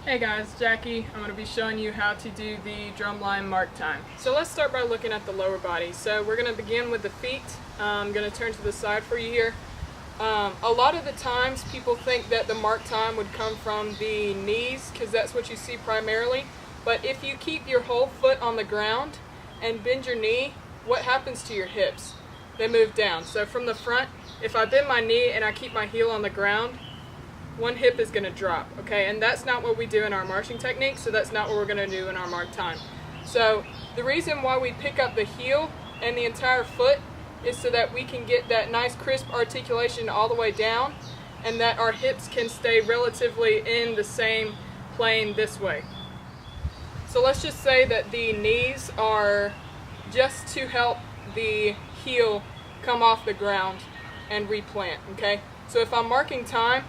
Hey guys, Jackie. I'm going to be showing you how to do the drumline mark time. So let's start by looking at the lower body. So we're going to begin with the feet. I'm going to turn to the side for you here. A lot of the times people think that the mark time would come from the knees because that's what you see primarily. But if you keep your whole foot on the ground and bend your knee, what happens to your hips? They move down. So from the front, if I bend my knee and I keep my heel on the ground, one hip is going to drop, okay? And that's not what we do in our marching technique, so that's not what we're going to do in our mark time. So the reason why we pick up the heel and the entire foot is so that we can get that nice crisp articulation all the way down and that our hips can stay relatively in the same plane this way. So let's just say that the knees are just to help the heel come off the ground and replant, okay? So if I'm marking time,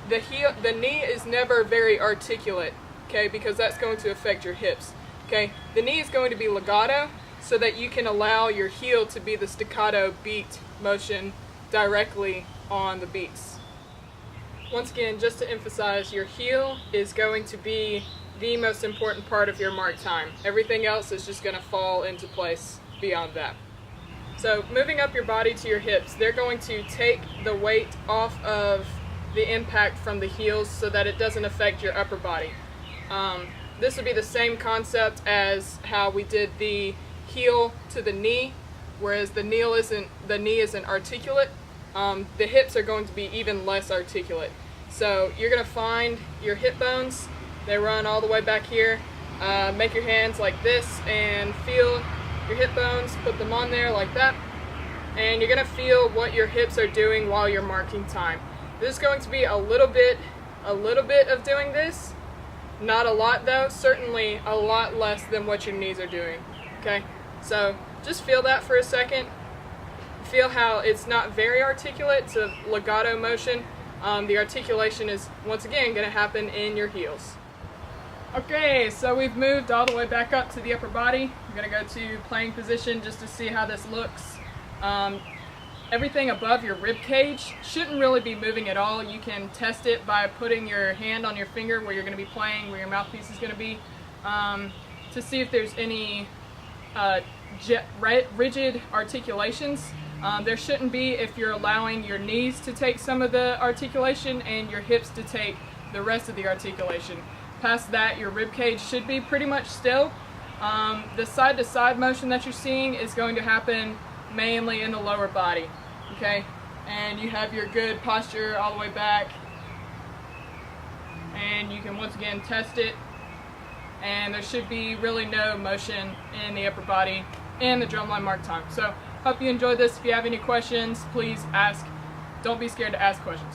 the knee is never very articulate, okay, because that's going to affect your hips, okay? The knee is going to be legato so that you can allow your heel to be the staccato beat motion directly on the beats. Once again, just to emphasize, your heel is going to be the most important part of your mark time. Everything else is just going to fall into place beyond that. So moving up your body to your hips, they're going to take the weight off of the impact from the heels so that it doesn't affect your upper body. This would be the same concept as how we did the heel to the knee, whereas the knee isn't articulate. The hips are going to be even less articulate. So you're going to find your hip bones, they run all the way back here. Make your hands like this and feel your hip bones, put them on there like that, and you're going to feel what your hips are doing while you're marking time. This is going to be a little bit of doing this, not a lot though, certainly a lot less than what your knees are doing, okay? So just feel that for a second. Feel how it's not very articulate, it's a legato motion. The articulation is once again going to happen in your heels. Okay, so we've moved all the way back up to the upper body. I'm going to go to playing position just to see how this looks. Everything above your rib cage shouldn't really be moving at all. You can test it by putting your hand on your finger where you're going to be playing, where your mouthpiece is going to be, to see if there's any rigid articulations. There shouldn't be if you're allowing your knees to take some of the articulation and your hips to take the rest of the articulation. Past that, your rib cage should be pretty much still. The side-to-side motion that you're seeing is going to happen mainly in the lower body, okay? And you have your good posture all the way back, and you can once again test it, and there should be really no motion in the upper body and the drumline mark time. So hope you enjoyed this. If you have any questions, please ask. Don't be scared to ask questions.